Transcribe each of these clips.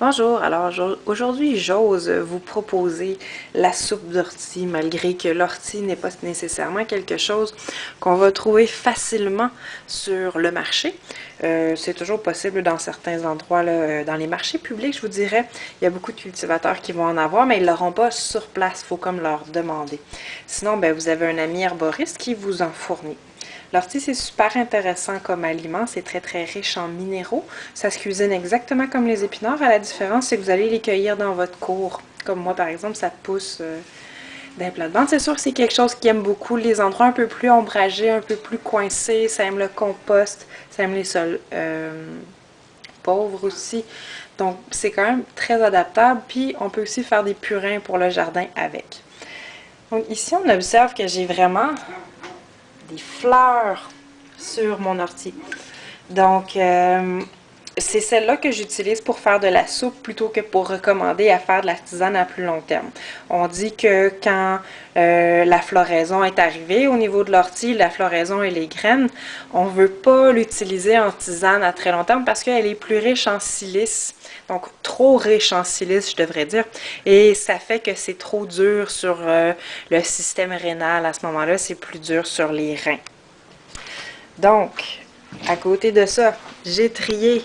Bonjour, alors aujourd'hui j'ose vous proposer la soupe d'ortie malgré que l'ortie n'est pas nécessairement quelque chose qu'on va trouver facilement sur le marché. C'est toujours possible dans certains endroits, là, dans les marchés publics je vous dirais, il y a beaucoup de cultivateurs qui vont en avoir mais ils ne l'auront pas sur place, il faut comme leur demander. Sinon, vous avez un ami herboriste qui vous en fournit. L'ortie, c'est super intéressant comme aliment. C'est très, très riche en minéraux. Ça se cuisine exactement comme les épinards. À la différence, c'est que vous allez les cueillir dans votre cour. Comme moi, par exemple, ça pousse d'un plate-bande. C'est sûr que c'est quelque chose qui aime beaucoup les endroits un peu plus ombragés, un peu plus coincés. Ça aime le compost. Ça aime les sols pauvres aussi. Donc, c'est quand même très adaptable. Puis, on peut aussi faire des purins pour le jardin avec. Donc, ici, on observe que j'ai vraiment des fleurs sur mon ortie. Donc, c'est celle-là que j'utilise pour faire de la soupe plutôt que pour recommander à faire de la tisane à plus long terme. On dit que quand la floraison est arrivée au niveau de l'ortie, la floraison et les graines, on ne veut pas l'utiliser en tisane à très long terme parce qu'elle est plus riche en silice. Donc, trop riche en silice, je devrais dire. Et ça fait que c'est trop dur sur le système rénal. À ce moment-là, c'est plus dur sur les reins. Donc, à côté de ça, j'ai trié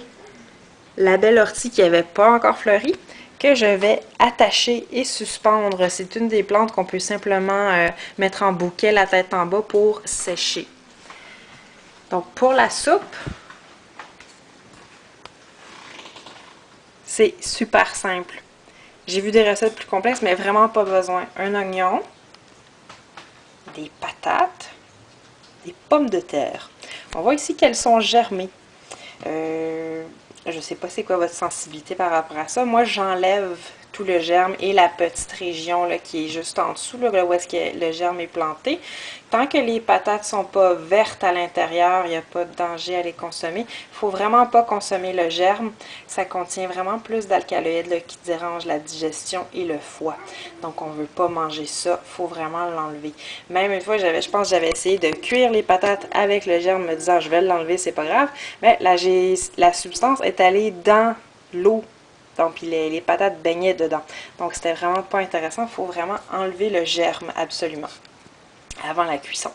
la belle ortie qui n'avait pas encore fleuri, que je vais attacher et suspendre. C'est une des plantes qu'on peut simplement mettre en bouquet, la tête en bas, pour sécher. Donc, pour la soupe, c'est super simple. J'ai vu des recettes plus complexes, mais vraiment pas besoin. Un oignon, des patates, des pommes de terre. On voit ici qu'elles sont germées. Je ne sais pas c'est quoi votre sensibilité par rapport à ça. Moi, j'enlève tout le germe et la petite région là, qui est juste en dessous, là, où est-ce que le germe est planté. Tant que les patates ne sont pas vertes à l'intérieur, il n'y a pas de danger à les consommer. Il ne faut vraiment pas consommer le germe. Ça contient vraiment plus d'alcaloïdes qui dérangent la digestion et le foie. Donc, on ne veut pas manger ça. Il faut vraiment l'enlever. Même une fois, je pense que j'avais essayé de cuire les patates avec le germe, me disant je vais l'enlever, c'est pas grave. Mais là, la substance est allée dans l'eau. Donc, puis les patates baignaient dedans. Donc, c'était vraiment pas intéressant. Il faut vraiment enlever le germe, absolument, avant la cuisson.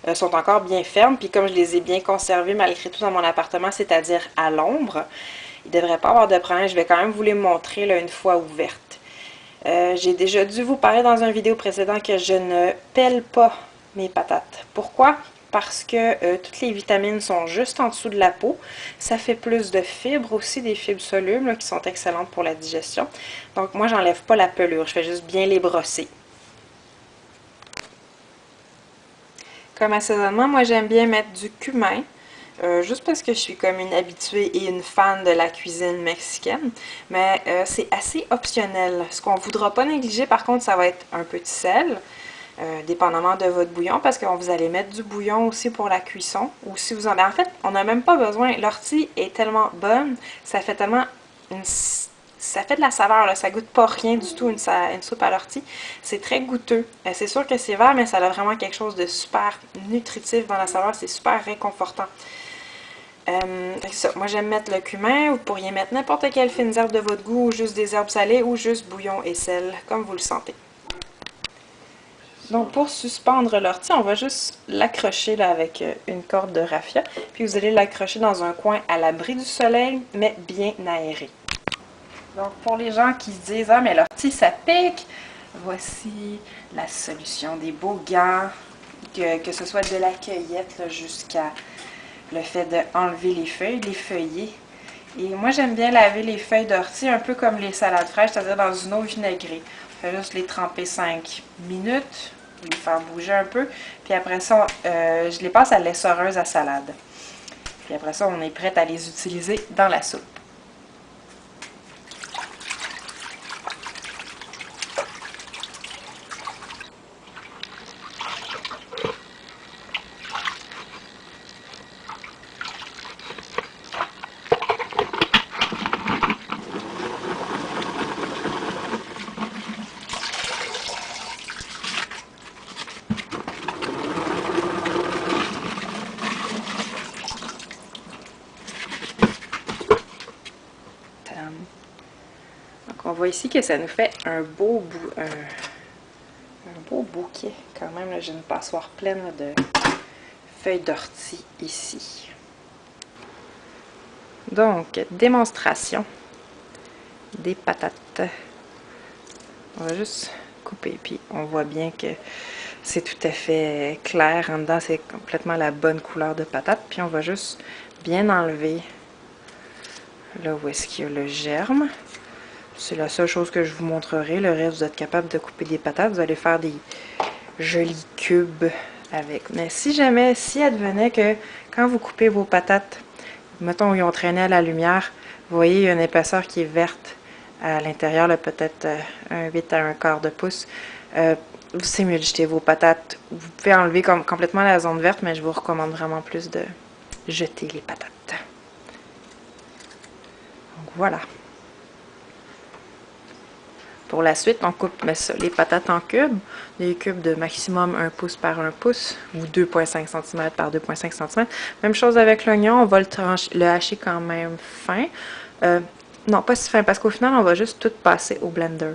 Elles sont encore bien fermes. Puis, comme je les ai bien conservées malgré tout dans mon appartement, c'est-à-dire à l'ombre, il ne devrait pas avoir de problème. Je vais quand même vous les montrer là, une fois ouvertes. J'ai déjà dû vous parler dans une vidéo précédente que je ne pèle pas mes patates. Pourquoi? Parce que toutes les vitamines sont juste en dessous de la peau. Ça fait plus de fibres aussi, des fibres solubles là, qui sont excellentes pour la digestion. Donc moi, j'enlève pas la pelure, je fais juste bien les brosser. Comme assaisonnement, moi j'aime bien mettre du cumin. Juste parce que je suis comme une habituée et une fan de la cuisine mexicaine. Mais c'est assez optionnel. Ce qu'on ne voudra pas négliger, par contre, ça va être un peu de sel. Dépendamment de votre bouillon, parce que vous allez mettre du bouillon aussi pour la cuisson. Ou si vous en avez... En fait, on n'a même pas besoin. L'ortie est tellement bonne, ça fait tellement ça fait de la saveur, là. Ça goûte pas rien du tout, une soupe à l'ortie. C'est très goûteux. C'est sûr que c'est vert, mais ça a vraiment quelque chose de super nutritif dans la saveur. C'est super réconfortant. Ça. Moi, j'aime mettre le cumin. Vous pourriez mettre n'importe quelle fine herbe de votre goût, ou juste des herbes salées, ou juste bouillon et sel, comme vous le sentez. Donc, pour suspendre l'ortie, on va juste l'accrocher là avec une corde de raffia. Puis, vous allez l'accrocher dans un coin à l'abri du soleil, mais bien aéré. Donc, pour les gens qui se disent « Ah, mais l'ortie, ça pique », voici la solution. Des beaux gants, que ce soit de la cueillette jusqu'à le fait d'enlever les feuilles, les feuiller. Et moi, j'aime bien laver les feuilles d'ortie un peu comme les salades fraîches, c'est-à-dire dans une eau vinaigrée. Je fais juste les tremper 5 minutes. Les faire bouger un peu. Puis après ça, je les passe à l'essoreuse à salade. Puis après ça, on est prêt à les utiliser dans la soupe. voit ici que ça nous fait un beau beau bouquet quand même. J'ai une passoire pleine là, de feuilles d'ortie ici. Donc, démonstration des patates. On va juste couper, puis on voit bien que c'est tout à fait clair. En dedans, c'est complètement la bonne couleur de patate. Puis on va juste bien enlever là où est-ce qu'il y a le germe. C'est la seule chose que je vous montrerai. Le reste, vous êtes capable de couper des patates. Vous allez faire des jolis cubes avec. Mais si jamais, si advenait que quand vous coupez vos patates, mettons, ils ont traîné à la lumière, vous voyez, il y a une épaisseur qui est verte à l'intérieur, peut-être un 8 à 1/4 de pouce. C'est mieux de jeter vos patates. Vous pouvez enlever complètement la zone verte, mais je vous recommande vraiment plus de jeter les patates. Donc voilà. Pour la suite, on coupe les patates en cubes, des cubes de maximum 1 pouce par 1 pouce ou 2,5 cm par 2,5 cm. Même chose avec l'oignon, on va le hacher quand même fin. Non, pas si fin, parce qu'au final, on va juste tout passer au blender.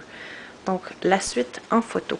Donc, la suite en photo.